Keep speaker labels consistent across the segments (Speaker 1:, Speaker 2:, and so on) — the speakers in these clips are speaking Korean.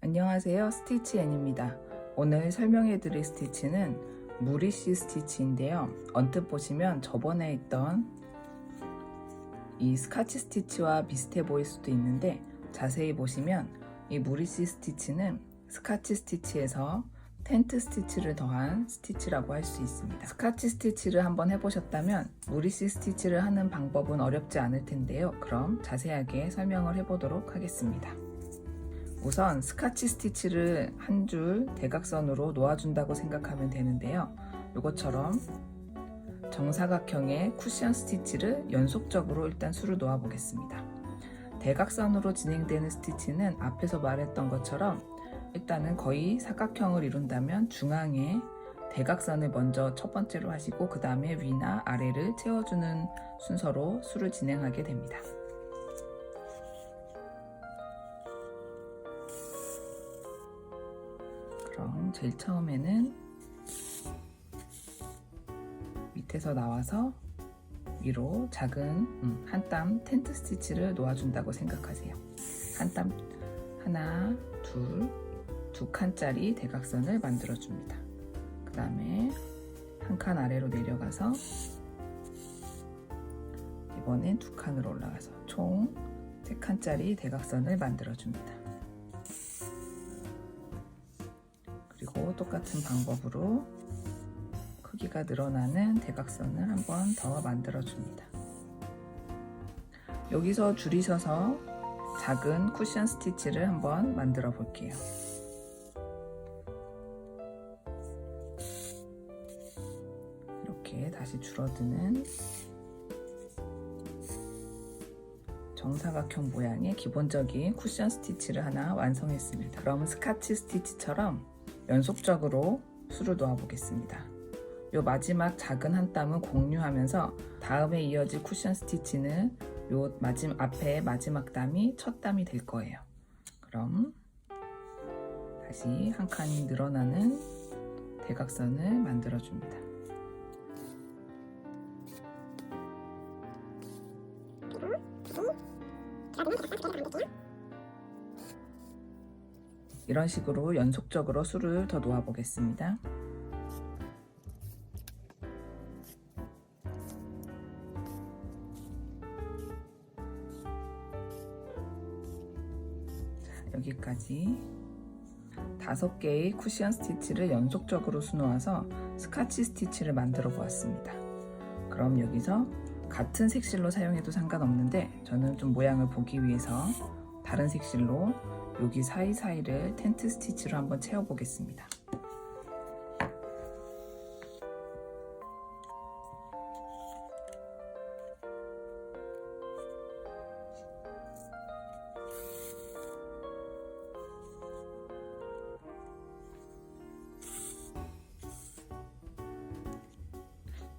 Speaker 1: 안녕하세요, 스티치앤입니다. 오늘 설명해 드릴 스티치는 무리시 스티치인데요. 언뜻 보시면 저번에 있던 이 스카치 스티치와 비슷해 보일 수도 있는데, 자세히 보시면 이 무리시 스티치는 스카치 스티치에서 텐트 스티치를 더한 스티치라고 할 수 있습니다. 스카치 스티치를 한번 해보셨다면 무리시 스티치를 하는 방법은 어렵지 않을 텐데요. 그럼 자세하게 설명을 해보도록 하겠습니다. 우선 스카치 스티치를 한 줄 대각선으로 놓아준다고 생각하면 되는데요. 이것처럼 정사각형의 쿠션 스티치를 연속적으로 일단 수를 놓아 보겠습니다. 대각선으로 진행되는 스티치는 앞에서 말했던 것처럼 일단은 거의 사각형을 이룬다면 중앙에 대각선을 먼저 첫 번째로 하시고 그 다음에 위나 아래를 채워주는 순서로 수를 진행하게 됩니다. 그럼 제일 처음에는 밑에서 나와서 위로 작은 한 땀 텐트 스티치를 놓아준다고 생각하세요. 한 땀 하나, 두 칸짜리 대각선을 만들어줍니다. 그 다음에 한 칸 아래로 내려가서 이번엔 두 칸으로 올라가서 총 3칸짜리 대각선을 만들어줍니다. 그리고 똑같은 방법으로 크기가 늘어나는 대각선을 한 번 더 만들어줍니다. 여기서 줄이셔서 작은 쿠션 스티치를 한번 만들어 볼게요. 이렇게 다시 줄어드는 정사각형 모양의 기본적인 쿠션 스티치를 하나 완성했습니다. 그럼 스카치 스티치처럼 연속적으로 수를 놓아 보겠습니다. 요 마지막 작은 한 땀은 공유하면서 다음에 이어질 쿠션 스티치는 요 앞에 마지막 땀이 첫 땀이 될 거예요. 그럼 다시 한 칸이 늘어나는 대각선을 만들어 줍니다. 이런 식으로 연속적으로 수를 더 놓아 보겠습니다. 여기까지 5개의 쿠션 스티치를 연속적으로 수놓아서 스카치 스티치를 만들어 보았습니다. 그럼 여기서 같은 색실로 사용해도 상관없는데 저는 좀 모양을 보기 위해서 다른 색실로 여기 사이사이를 텐트 스티치로 한번 채워 보겠습니다.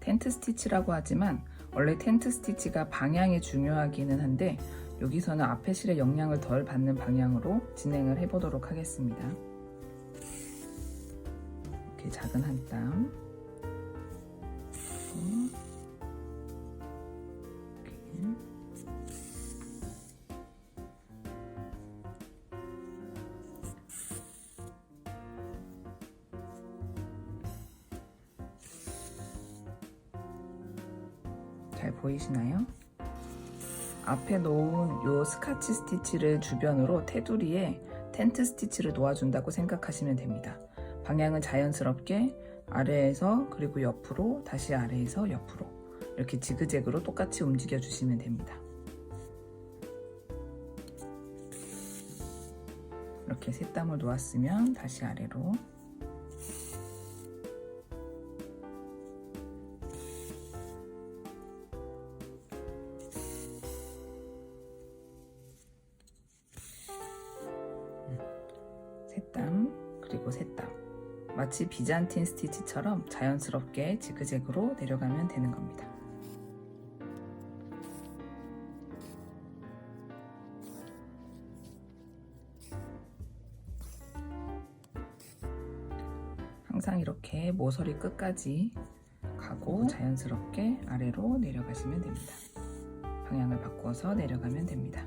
Speaker 1: 텐트 스티치라고 하지만 원래 텐트 스티치가 방향이 중요하기는 한데 여기서는 앞에 실의 영향을 덜 받는 방향으로 진행을 해보도록 하겠습니다. 이렇게 작은 한 땀, 잘 보이시나요? 앞에 놓은 요 스카치 스티치를 주변으로 테두리에 텐트 스티치를 놓아준다고 생각하시면 됩니다. 방향은 자연스럽게 아래에서 그리고 옆으로 다시 아래에서 옆으로 이렇게 지그재그로 똑같이 움직여 주시면 됩니다. 이렇게 세 땀을 놓았으면 다시 아래로 그리고 세 땀, 마치 비잔틴 스티치처럼 자연스럽게 지그재그로 내려가면 되는 겁니다. 항상 이렇게 모서리 끝까지 가고 자연스럽게 아래로 내려가시면 됩니다. 방향을 바꿔서 내려가면 됩니다.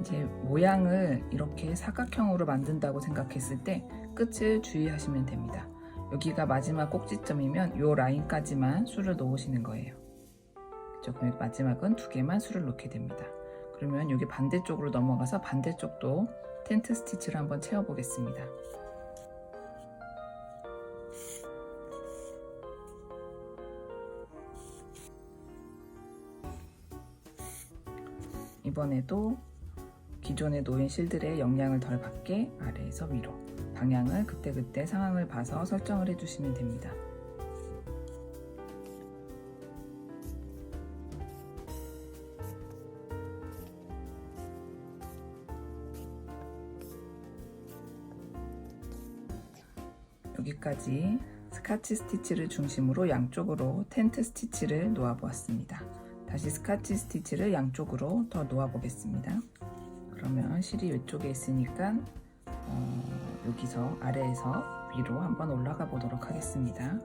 Speaker 1: 이제 모양을 이렇게 사각형으로 만든다고 생각했을 때 끝을 주의하시면 됩니다. 여기가 마지막 꼭지점이면 이 라인까지만 술을 놓으시는 거예요. 그렇죠? 그럼 마지막은 2개만 술을 놓게 됩니다. 그러면 여기 반대쪽으로 넘어가서 반대쪽도 텐트 스티치를 한번 채워 보겠습니다. 이번에도 기존에 놓인 실들의 영향을 덜 받게 아래에서 위로 방향을 그때그때 상황을 봐서 설정을 해주시면 됩니다. 여기까지 스카치 스티치를 중심으로 양쪽으로 텐트 스티치를 놓아 보았습니다. 다시 스카치 스티치를 양쪽으로 더 놓아 보겠습니다. 그러면 실이 이쪽에 있으니까 여기서 아래에서 위로 한번 올라가 보도록 하겠습니다.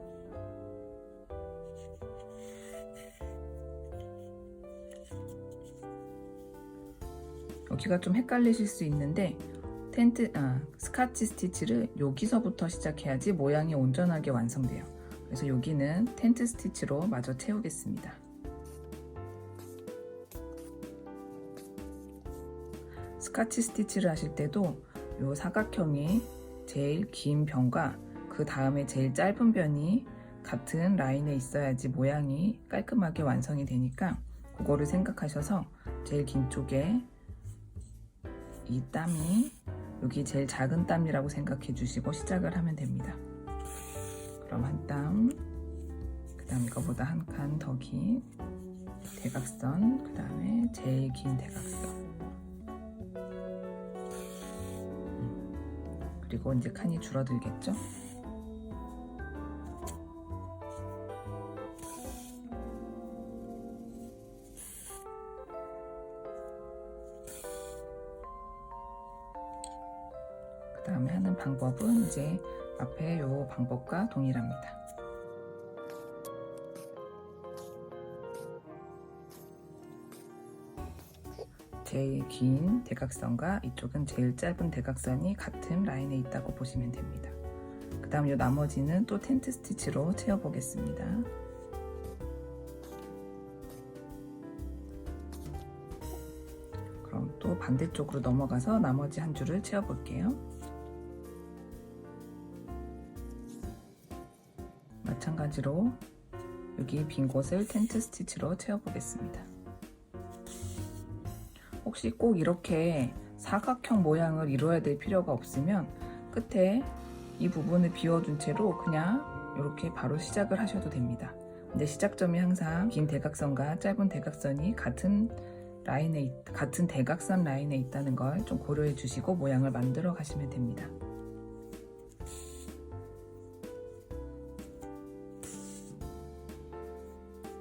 Speaker 1: 여기가 좀 헷갈리실 수 있는데 스카치 스티치를 여기서부터 시작해야지 모양이 온전하게 완성돼요. 그래서 여기는 텐트 스티치로 마저 채우겠습니다. 스카치 스티치를 하실 때도 이 사각형이 제일 긴 변과 그 다음에 제일 짧은 변이 같은 라인에 있어야지 모양이 깔끔하게 완성이 되니까 그거를 생각하셔서 제일 긴 쪽에 이 땀이 여기 제일 작은 땀이라고 생각해 주시고 시작을 하면 됩니다. 그럼 한 땀, 그 다음 이거보다 한 칸 더 긴 대각선, 그 다음에 제일 긴 대각선, 그리고 이제 칸이 줄어들겠죠? 그 다음에 하는 방법은 이제 앞에 요 방법과 동일합니다. 제일 긴 대각선과 이쪽은 제일 짧은 대각선이 같은 라인에 있다고 보시면 됩니다. 그 다음 요 나머지는 또 텐트 스티치로 채워 보겠습니다. 그럼 또 반대쪽으로 넘어가서 나머지 한 줄을 채워 볼게요. 마찬가지로 여기 빈 곳을 텐트 스티치로 채워 보겠습니다. 혹시 꼭 이렇게 사각형 모양을 이루어야 될 필요가 없으면 끝에 이 부분을 비워둔 채로 그냥 이렇게 바로 시작을 하셔도 됩니다. 근데 시작점이 항상 긴 대각선과 짧은 대각선이 같은 대각선 라인에 있다는 걸 좀 고려해 주시고 모양을 만들어 가시면 됩니다.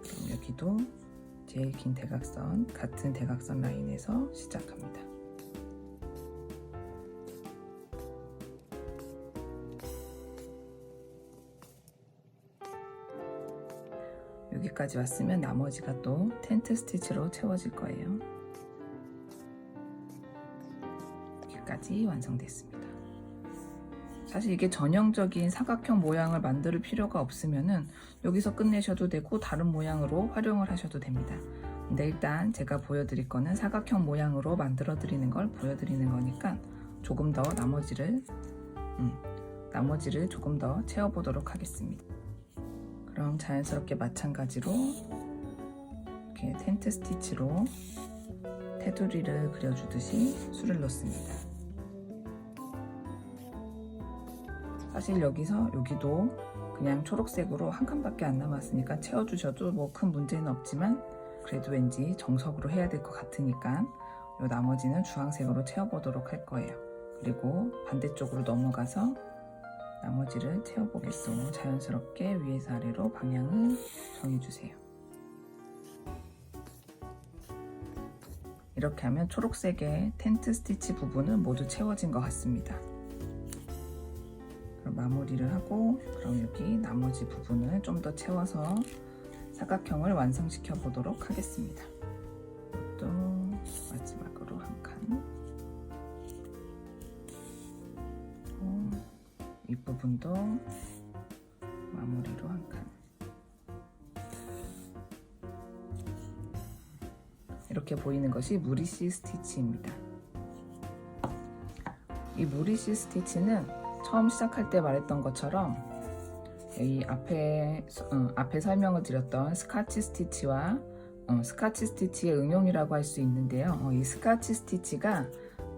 Speaker 1: 그럼 여기도 제일 긴 대각선, 같은 대각선 라인에서 시작합니다. 여기까지 왔으면 나머지가 또 텐트 스티치로 채워질 거예요. 여기까지 완성됐습니다. 사실 이게 전형적인 사각형 모양을 만들 필요가 없으면은 여기서 끝내셔도 되고 다른 모양으로 활용을 하셔도 됩니다. 근데 일단 제가 보여드릴 거는 사각형 모양으로 만들어 드리는 걸 보여드리는 거니까 조금 더 나머지를 조금 더 채워보도록 하겠습니다. 그럼 자연스럽게 마찬가지로 이렇게 텐트 스티치로 테두리를 그려주듯이 술을 놓습니다. 사실 여기도 그냥 초록색으로 한 칸밖에 안 남았으니까 채워주셔도 뭐 큰 문제는 없지만 그래도 왠지 정석으로 해야 될 것 같으니까 요 나머지는 주황색으로 채워보도록 할 거예요. 그리고 반대쪽으로 넘어가서 나머지를 채워보겠습니다. 자연스럽게 위에서 아래로 방향을 정해주세요. 이렇게 하면 초록색의 텐트 스티치 부분은 모두 채워진 것 같습니다. 그럼 마무리를 하고 그럼 여기 나머지 부분을 좀 더 채워서 사각형을 완성시켜 보도록 하겠습니다. 또 마지막으로 한 칸. 부분도 마무리로 한 칸. 이렇게 보이는 것이 무리시 스티치입니다. 이 무리시 스티치는 처음 시작할 때 말했던 것처럼 이 앞에 설명을 드렸던 스카치 스티치와 스카치 스티치의 응용이라고 할 수 있는데요. 이 스카치 스티치가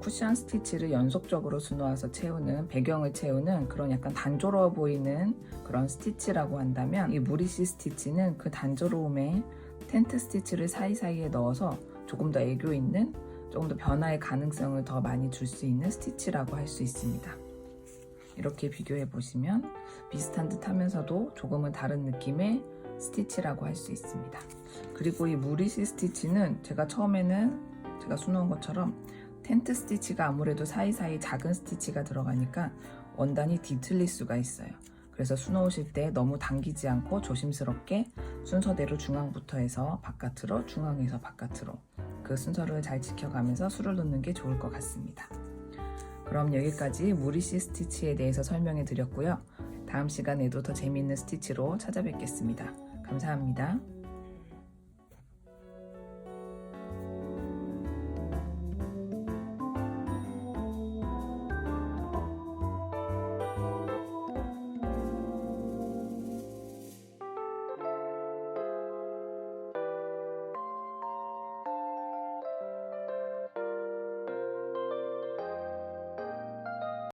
Speaker 1: 쿠션 스티치를 연속적으로 수놓아서 채우는, 배경을 채우는 그런 약간 단조로워 보이는 그런 스티치라고 한다면, 이 무리시 스티치는 그 단조로움에 텐트 스티치를 사이사이에 넣어서 조금 더 애교 있는, 조금 더 변화의 가능성을 더 많이 줄 수 있는 스티치라고 할 수 있습니다. 이렇게 비교해 보시면 비슷한 듯 하면서도 조금은 다른 느낌의 스티치라고 할 수 있습니다. 그리고 이 무리시 스티치는 제가 처음에는 제가 수놓은 것처럼 텐트 스티치가 아무래도 사이사이 작은 스티치가 들어가니까 원단이 뒤틀릴 수가 있어요. 그래서 수놓으실 때 너무 당기지 않고 조심스럽게 순서대로 중앙부터 해서 바깥으로, 중앙에서 바깥으로, 그 순서를 잘 지켜가면서 수를 놓는 게 좋을 것 같습니다. 그럼 여기까지 무리시 스티치에 대해서 설명해 드렸고요. 다음 시간에도 더 재미있는 스티치로 찾아뵙겠습니다. 감사합니다.